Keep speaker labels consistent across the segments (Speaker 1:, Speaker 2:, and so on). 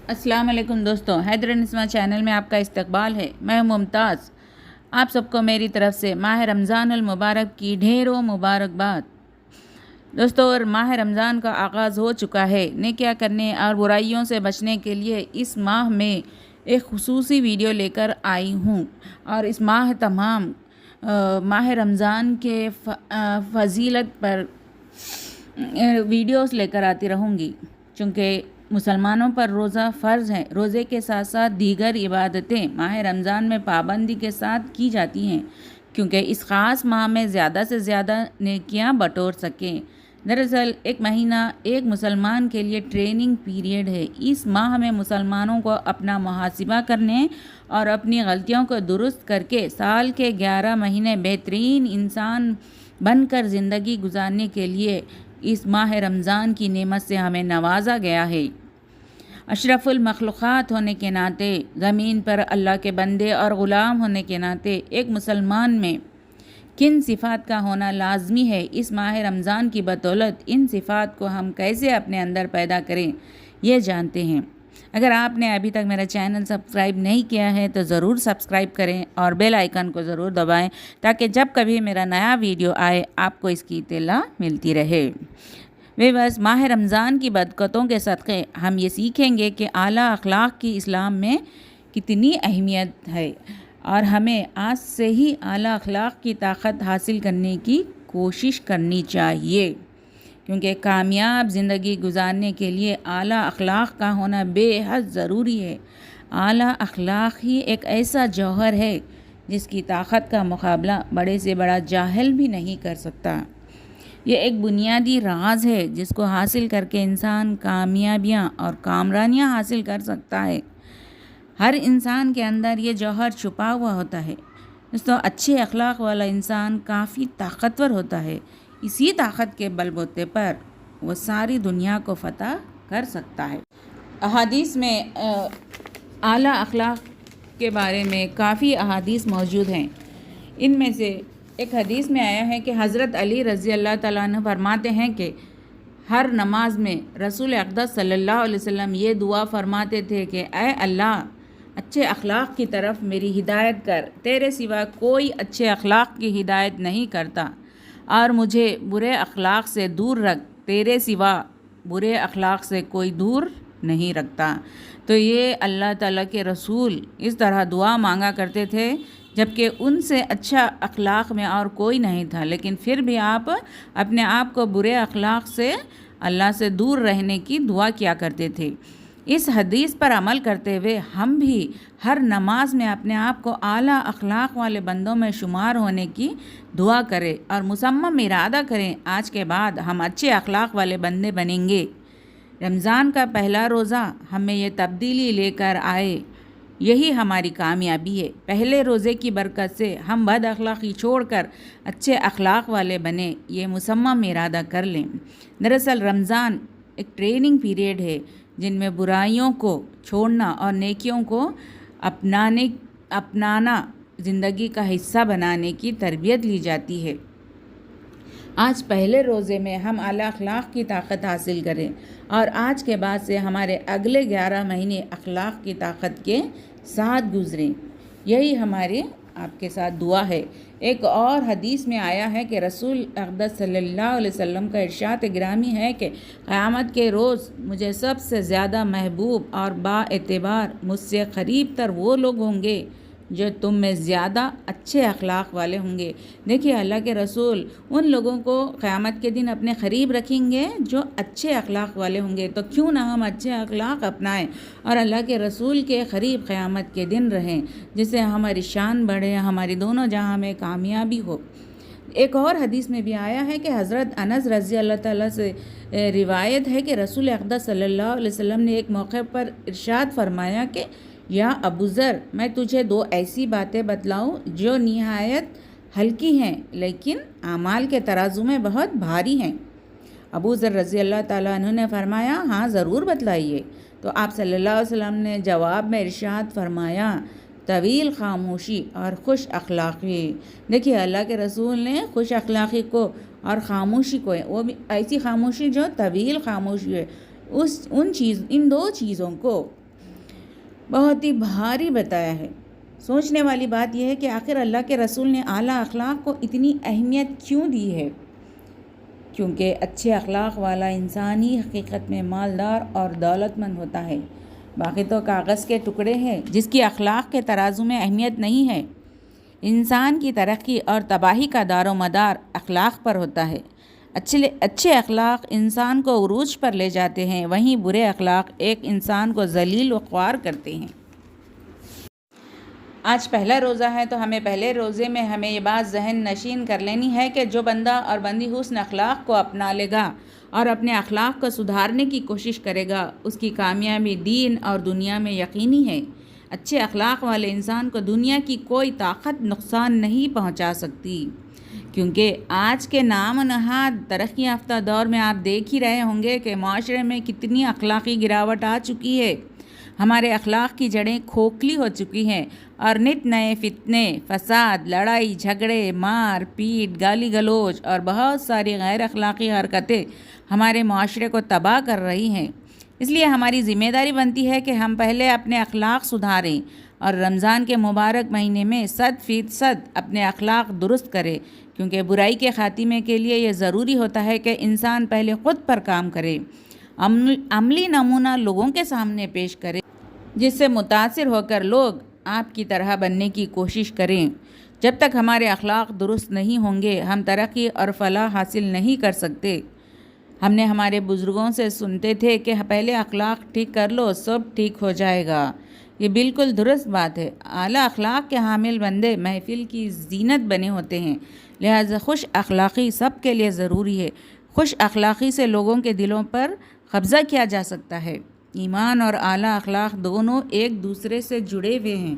Speaker 1: अस्सलाम वालेकुम दोस्तों, हैदर निस्मा चैनल में आपका इस्तकबाल है। मैं मुमताज़। आप सबको मेरी तरफ से माह रमज़ान अल मुबारक की ढेरों मुबारकबाद। दोस्तों, और माह रमज़ान का आगाज़ हो चुका है। नेकियां करने और बुराइयों से बचने के लिए इस माह में एक खुसूसी वीडियो लेकर आई हूँ और इस माह तमाम माह रमज़ान के फजीलत पर वीडियोस लेकर आती रहूँगी, चूँकि मुसलमानों पर रोज़ा फ़र्ज़ है। रोज़े के साथ साथ दीगर इबादतें माह रमज़ान में पाबंदी के साथ की जाती हैं, क्योंकि इस ख़ास माह में ज़्यादा से ज़्यादा नेकियां बटोर सकें। दरअसल एक महीना एक मुसलमान के लिए ट्रेनिंग पीरियड है। इस माह में मुसलमानों को अपना मुहासिबा करने और अपनी गलतियों को दुरुस्त करके साल के 11 महीने बेहतरीन इंसान बनकर ज़िंदगी गुजारने के लिए इस माह रमज़ान की नेमत से हमें नवाजा गया है। अशरफुल मखलूक़ात होने के नाते, ज़मीन पर अल्लाह के बंदे और ग़ुलाम होने के नाते एक मुसलमान में किन सिफ़ात का होना लाजमी है, इस माह रमज़ान की बदौलत इन सिफ़ात को हम कैसे अपने अंदर पैदा करें, ये जानते हैं। अगर आपने अभी तक मेरा चैनल सब्सक्राइब नहीं किया है तो ज़रूर सब्सक्राइब करें और बेल आइकन को ज़रूर दबाएं, ताकि जब कभी मेरा नया वीडियो आए आपको इसकी इत्तला मिलती रहे। वे बस माह रमज़ान की बरकतों के सदक़े हम ये सीखेंगे कि आला अखलाक की इस्लाम में कितनी अहमियत है और हमें आज से ही आला अखलाक की ताकत हासिल करने की कोशिश करनी चाहिए, क्योंकि कामयाब ज़िंदगी गुजारने के लिए आला अखलाक का होना बेहद ज़रूरी है। आला अखलाक ही एक ऐसा जौहर है जिसकी ताकत का मुकाबला बड़े से बड़ा जाहिल भी नहीं कर सकता। ये एक बुनियादी राज है जिसको हासिल करके इंसान कामयाबियाँ और कामरानियाँ हासिल कर सकता है। हर इंसान के अंदर ये जौहर छुपा हुआ होता है। दोस्तों, अच्छे अखलाक वाला इंसान काफ़ी ताकतवर होता है। इसी ताकत के बलबूते पर वो सारी दुनिया को फ़तह कर सकता है। अहादीस में आला अखलाक के बारे में काफ़ी अहादीस मौजूद हैं। इनमें से एक हदीस में आया है कि हज़रत अली रज़ी अल्लाह ताला अन्हु फरमाते हैं कि हर नमाज में रसूल अक़दस सल्लल्लाहु अलैहि वसल्लम ये दुआ फरमाते थे कि ऐ अल्लाह, अच्छे अखलाक की तरफ मेरी हिदायत कर। तेरे सिवा कोई अच्छे अखलाक की हिदायत नहीं करता और मुझे बुरे अखलाक से दूर रख। तेरे सिवा बुरे अखलाक से कोई दूर नहीं रखता। तो ये अल्लाह ताला के रसूल इस तरह दुआ मांगा करते थे, जबकि उनसे अच्छा अखलाक में और कोई नहीं था, लेकिन फिर भी आप अपने आप को बुरे अखलाक से अल्लाह से दूर रहने की दुआ किया करते थे। इस हदीस पर अमल करते हुए हम भी हर नमाज में अपने आप को आला अखलाक वाले बंदों में शुमार होने की दुआ करें और मुसम्मम इरादा करें, आज के बाद हम अच्छे अखलाक वाले बंदे बनेंगे। रमज़ान का पहला रोज़ा हमें ये तब्दीली लेकर आए, यही हमारी कामयाबी है। पहले रोज़े की बरकत से हम बद अखलाक़ी छोड़कर अच्छे अखलाक वाले बने, ये मुसम्मम इरादा कर लें। दरअसल रमज़ान एक ट्रेनिंग पीरियड है जिनमें बुराइयों को छोड़ना और नेकियों को अपनाना ज़िंदगी का हिस्सा बनाने की तरबियत ली जाती है। आज पहले रोज़े में हम आला अखलाक की ताकत हासिल करें और आज के बाद से हमारे अगले 11 महीने अखलाक की ताकत के साथ गुज़रें, यही हमारे आपके साथ दुआ है। एक और हदीस में आया है कि रसूल अक़दस सल्लल्लाहु अलैहि वसल्लम का इरशाद गिरामी है कि क़यामत के रोज़ मुझे सबसे ज़्यादा महबूब और बाएतिबार, मुझसे क़रीब तर वो लोग होंगे जो तुम में ज़्यादा अच्छे अखलाक वाले होंगे। देखिए, अल्लाह के रसूल उन लोगों को क़यामत के दिन अपने क़रीब रखेंगे जो अच्छे अखलाक वाले होंगे। तो क्यों ना हम अच्छे अखलाक अपनाएं और अल्लाह के रसूल के क़रीब क़यामत के दिन रहें, जिससे हमारी शान बढ़े, हमारी दोनों जहां में कामयाबी हो। एक और हदीस में भी आया है कि हज़रत अनस रज़ी अल्लाह ताला से रिवायत है कि रसूल अक़दस सल्लल्लाहु अलैहि वसल्लम ने एक मौके पर इरशाद फरमाया कि या अबू ज़र, मैं तुझे दो ऐसी बातें बतलाऊं जो निहायत हल्की हैं लेकिन आमाल के तराजू में बहुत भारी हैं। अबू ज़र रज़ी अल्लाह ताला अन्हु ने फरमाया, हाँ ज़रूर बतलाइए। तो आप सल्लल्लाहु अलैहि वसल्लम ने जवाब में इरशाद फरमाया, तवील खामोशी और खुश अखलाक़ी। देखिए, अल्लाह के रसूल ने खुश अखलाक़ी को और ख़ामोशी को, वो भी ऐसी खामोशी जो तवील खामोशी है, इन दो चीज़ों को بہت ہی بھاری بتایا ہے۔ سوچنے والی بات یہ ہے کہ آخر اللہ کے رسول نے اعلیٰ اخلاق کو اتنی اہمیت کیوں دی ہے؟ کیونکہ اچھے اخلاق والا انسان ہی حقیقت میں مالدار اور دولت مند ہوتا ہے۔ باقی تو کاغذ کے ٹکڑے ہیں جس کی اخلاق کے ترازو میں اہمیت نہیں ہے۔ انسان کی ترقی اور تباہی کا دار و مدار اخلاق پر ہوتا ہے۔ اچھے اخلاق انسان کو عروج پر لے جاتے ہیں، وہیں برے اخلاق ایک انسان کو ذلیل و خوار کرتے ہیں۔ آج پہلا روزہ ہے تو ہمیں پہلے روزے میں یہ بات ذہن نشین کر لینی ہے کہ جو بندہ اور بندی حسن اخلاق کو اپنا لے گا اور اپنے اخلاق کو سدھارنے کی کوشش کرے گا، اس کی کامیابی دین اور دنیا میں یقینی ہے۔ اچھے اخلاق والے انسان کو دنیا کی کوئی طاقت نقصان نہیں پہنچا سکتی، کیونکہ آج کے نام و نہاد ترقی یافتہ دور میں آپ دیکھ ہی رہے ہوں گے کہ معاشرے میں کتنی اخلاقی گراوٹ آ چکی ہے۔ ہمارے اخلاق کی جڑیں کھوکھلی ہو چکی ہیں اور نت نئے فتنے، فساد، لڑائی جھگڑے، مار پیٹ، گالی گلوچ اور بہت ساری غیر اخلاقی حرکتیں ہمارے معاشرے کو تباہ کر رہی ہیں۔ اس لیے ہماری ذمہ داری بنتی ہے کہ ہم پہلے اپنے اخلاق سدھاریں اور رمضان کے مبارک مہینے میں 100% اپنے اخلاق درست کریں، کیونکہ برائی کے خاتمے کے لیے یہ ضروری ہوتا ہے کہ انسان پہلے خود پر کام کرے، عملی نمونہ لوگوں کے سامنے پیش کرے، جس سے متاثر ہو کر لوگ آپ کی طرح بننے کی کوشش کریں۔ جب تک ہمارے اخلاق درست نہیں ہوں گے، ہم ترقی اور فلاح حاصل نہیں کر سکتے۔ ہم نے ہمارے بزرگوں سے سنتے تھے کہ پہلے اخلاق ٹھیک کر لو، سب ٹھیک ہو جائے گا۔ یہ بالکل درست بات ہے۔ اعلیٰ اخلاق کے حامل بندے محفل کی زینت بنے ہوتے ہیں، لہذا خوش اخلاقی سب کے لیے ضروری ہے۔ خوش اخلاقی سے لوگوں کے دلوں پر قبضہ کیا جا سکتا ہے۔ ایمان اور اعلیٰ اخلاق دونوں ایک دوسرے سے جڑے ہوئے ہیں،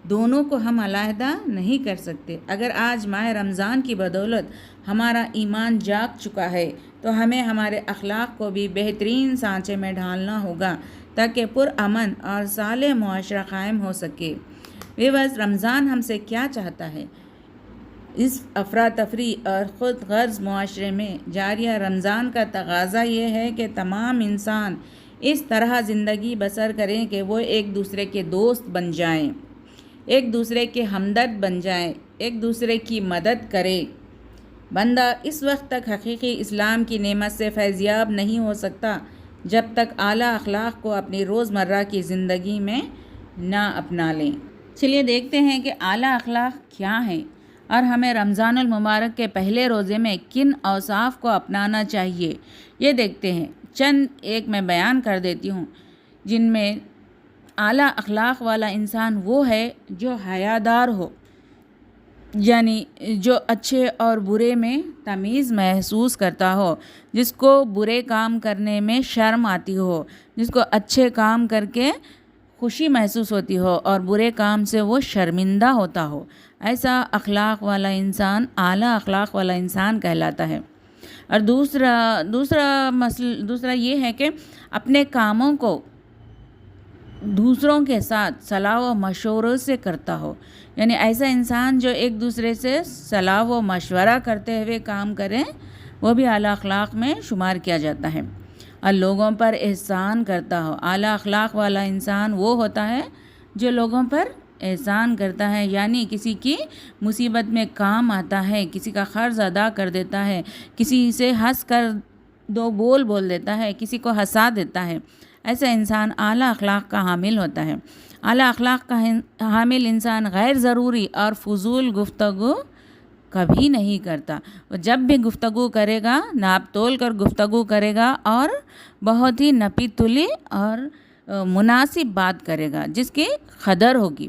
Speaker 1: دونوں کو ہم علیحدہ نہیں کر سکتے۔ اگر آج ماہ رمضان کی بدولت ہمارا ایمان جاگ چکا ہے تو ہمیں ہمارے اخلاق کو بھی بہترین سانچے میں ڈھالنا ہوگا تاکہ پرامن اور صالح معاشرہ قائم ہو سکے۔ ویورز، رمضان ہم سے کیا چاہتا ہے؟ اس افراتفری اور خود غرض معاشرے میں جاریہ رمضان کا تقاضا یہ ہے کہ تمام انسان اس طرح زندگی بسر کریں کہ وہ ایک دوسرے کے دوست بن جائیں، ایک دوسرے کے ہمدرد بن جائیں، ایک دوسرے کی مدد کرے۔ بندہ اس وقت تک حقیقی اسلام کی نعمت سے فیضیاب نہیں ہو سکتا جب تک اعلیٰ اخلاق کو اپنی روزمرہ کی زندگی میں نہ اپنا لیں۔ چلیے دیکھتے ہیں کہ اعلیٰ اخلاق کیا ہیں اور ہمیں رمضان المبارک کے پہلے روزے میں کن اوصاف کو اپنانا چاہیے، یہ دیکھتے ہیں۔ چند ایک میں بیان کر دیتی ہوں، جن میں اعلیٰ اخلاق والا انسان وہ ہے جو حیادار ہو، یعنی جو اچھے اور برے میں تمیز محسوس کرتا ہو، جس کو برے کام کرنے میں شرم آتی ہو، جس کو اچھے کام کر کے خوشی محسوس ہوتی ہو اور برے کام سے وہ شرمندہ ہوتا ہو۔ ایسا اخلاق والا انسان اعلیٰ اخلاق والا انسان کہلاتا ہے۔ اور دوسرا یہ ہے کہ اپنے کاموں کو دوسروں کے ساتھ صلاح و مشورے سے کرتا ہو، یعنی ایسا انسان جو ایک دوسرے سے صلاح و مشورہ کرتے ہوئے کام کریں، وہ بھی اعلیٰ اخلاق میں شمار کیا جاتا ہے۔ اور لوگوں پر احسان کرتا ہو۔ اعلیٰ اخلاق والا انسان وہ ہوتا ہے جو لوگوں پر احسان کرتا ہے، یعنی کسی کی مصیبت میں کام آتا ہے، کسی کا قرض ادا کر دیتا ہے، کسی سے ہنس کر دو بول دیتا ہے، کسی کو ہنسا دیتا ہے۔ ایسا انسان اعلیٰ اخلاق کا حامل ہوتا ہے۔ اعلیٰ اخلاق کا حامل انسان غیر ضروری اور فضول گفتگو کبھی نہیں کرتا۔ وہ جب بھی گفتگو کرے گا، ناپ تول کر گفتگو کرے گا اور بہت ہی نپی تلی اور مناسب بات کرے گا جس کی قدر ہوگی۔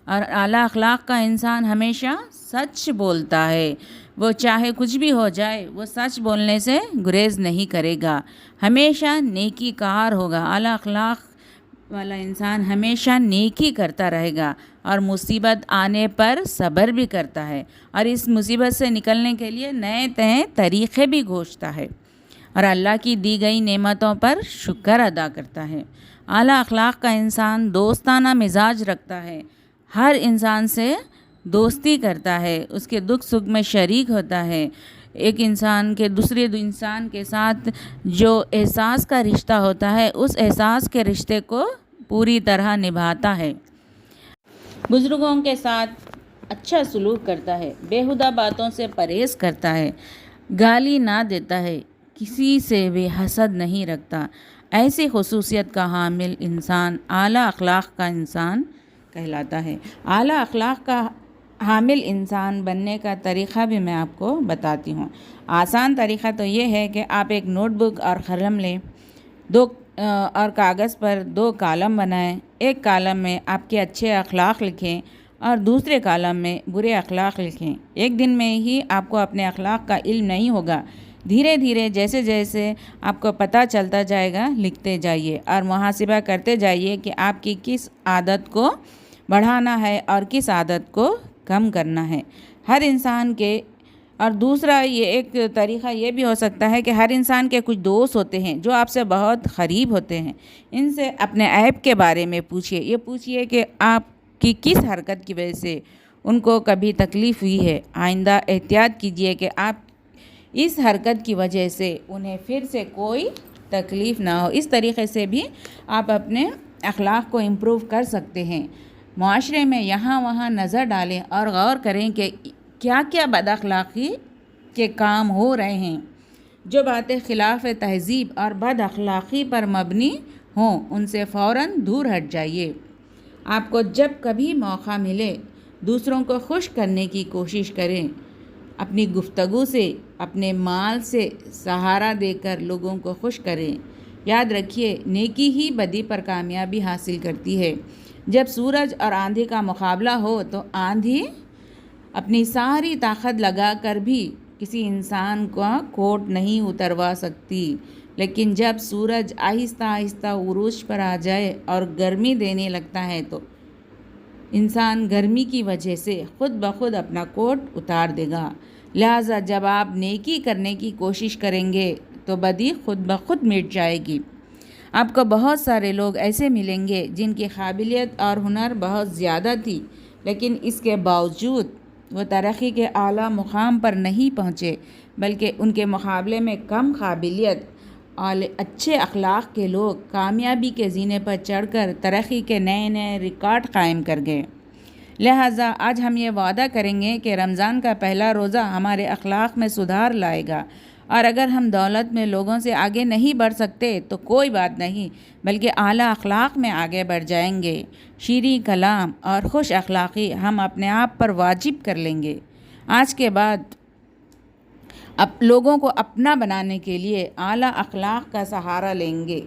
Speaker 1: اور اعلیٰ اخلاق کا انسان ہمیشہ سچ بولتا ہے۔ وہ چاہے کچھ بھی ہو جائے، وہ سچ بولنے سے گریز نہیں کرے گا، ہمیشہ نیکی کار ہوگا۔ اعلیٰ اخلاق والا انسان ہمیشہ نیکی کرتا رہے گا اور مصیبت آنے پر صبر بھی کرتا ہے اور اس مصیبت سے نکلنے کے لیے نئے طریقے بھی گھوشتا ہے اور اللہ کی دی گئی نعمتوں پر شکر ادا کرتا ہے۔ اعلیٰ اخلاق کا انسان دوستانہ مزاج رکھتا ہے، ہر انسان سے دوستی کرتا ہے، اس کے دکھ سکھ میں شریک ہوتا ہے۔ ایک انسان کے دوسرے انسان کے ساتھ جو احساس کا رشتہ ہوتا ہے، اس احساس کے رشتے کو पूरी तरह निभाता है, बुजुर्गों के साथ अच्छा सलूक करता है, बेहुदा बातों से परहेज़ करता है, गाली ना देता है, किसी से भी हसद नहीं रखता। ऐसी खसूसियत का हामिल इंसान आला अखलाक का इंसान कहलाता है। आला अखलाक का हामिल इंसान बनने का तरीक़ा भी मैं आपको बताती हूँ। आसान तरीक़ा तो ये है कि आप एक नोटबुक और कलम लें, और कागज़ पर 2 कॉलम बनाएं। एक कॉलम में आपके अच्छे अखलाक लिखें और दूसरे कॉलम में बुरे अखलाक लिखें। एक दिन में ही आपको अपने अखलाक का इल्म नहीं होगा। धीरे धीरे जैसे जैसे आपको पता चलता जाएगा लिखते जाइए और मुहासिबा करते जाइए कि आपकी किस आदत को बढ़ाना है और किस आदत को कम करना है। हर इंसान के और दूसरा ये एक तरीक़ा ये भी हो सकता है कि हर इंसान के कुछ दोस्त होते हैं जो आपसे बहुत क़रीब होते हैं। इनसे अपने ऐब के बारे में पूछिए। ये पूछिए कि आपकी किस हरकत की वजह से उनको कभी तकलीफ़ हुई है। आइंदा एहतियात कीजिए कि आप इस हरकत की वजह से उन्हें फिर से कोई तकलीफ़ ना हो। इस तरीक़े से भी आप अपने अखलाक को इम्प्रूव कर सकते हैं। मुआशरे में यहाँ वहाँ नज़र डालें और गौर करें कि क्या क्या बदअखलाक़ी के काम हो रहे हैं। जो बातें ख़िलाफ़ तहज़ीब और बदअखलाक़ी पर मबनी हों उनसे फ़ौरन दूर हट जाइए। आपको जब कभी मौका मिले दूसरों को खुश करने की कोशिश करें। अपनी गुफ्तगू से, अपने माल से सहारा देकर लोगों को खुश करें। याद रखिए, नेकी ही बदी पर कामयाबी हासिल करती है। जब सूरज और आंधी का मुकाबला हो तो आंधी अपनी सारी ताकत लगा कर भी किसी इंसान का कोट नहीं उतरवा सकती, लेकिन जब सूरज आहिस्ता आहिस्ता उरूज पर आ जाए और गर्मी देने लगता है तो इंसान गर्मी की वजह से ख़ुद ब खुद अपना कोट उतार देगा। लिहाजा जब आप नेकी करने की कोशिश करेंगे तो बदी खुद ब खुद मिट जाएगी। आपको बहुत सारे लोग ऐसे मिलेंगे जिनकी काबिलियत और हुनर बहुत ज़्यादा थी, लेकिन इसके बावजूद वो तरक्की के आला मुकाम पर नहीं पहुँचे, बल्कि उनके मुकाबले में कम काबिलियत और अच्छे अखलाक के लोग कामयाबी के ज़ीने पर चढ़कर तरक्की के नए नए रिकॉर्ड कायम कर गए। लिहाजा आज हम ये वादा करेंगे कि रमज़ान का पहला रोज़ा हमारे अखलाक में सुधार लाएगा, और अगर हम दौलत में लोगों से आगे नहीं बढ़ सकते तो कोई बात नहीं, बल्कि आला अखलाक में आगे बढ़ जाएंगे। शीरी कलाम और खुश अखलाक़ी हम अपने आप पर वाजिब कर लेंगे। आज के बाद अब लोगों को अपना बनाने के लिए आला अखलाक का सहारा लेंगे।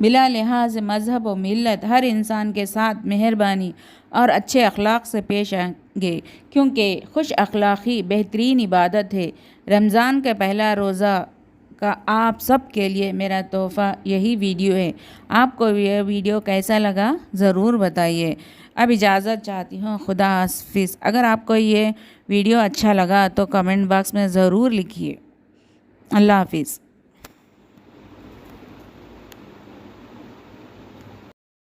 Speaker 1: बिला लिहाज मज़हब व मिल्लत हर इंसान के साथ मेहरबानी और अच्छे अखलाक से पेश आएंगे, क्योंकि खुश अखलाक़ी बेहतरीन इबादत है। रमज़ान का पहला रोज़ा का आप सब के लिए मेरा तोहफ़ा यही वीडियो है। आपको यह वीडियो कैसा लगा ज़रूर बताइए। अब इजाज़त चाहती हूँ, खुदा हाफ़िज़। अगर आपको ये वीडियो अच्छा लगा तो कमेंट बॉक्स में ज़रूर लिखिए। अल्लाह हाफ़िज़।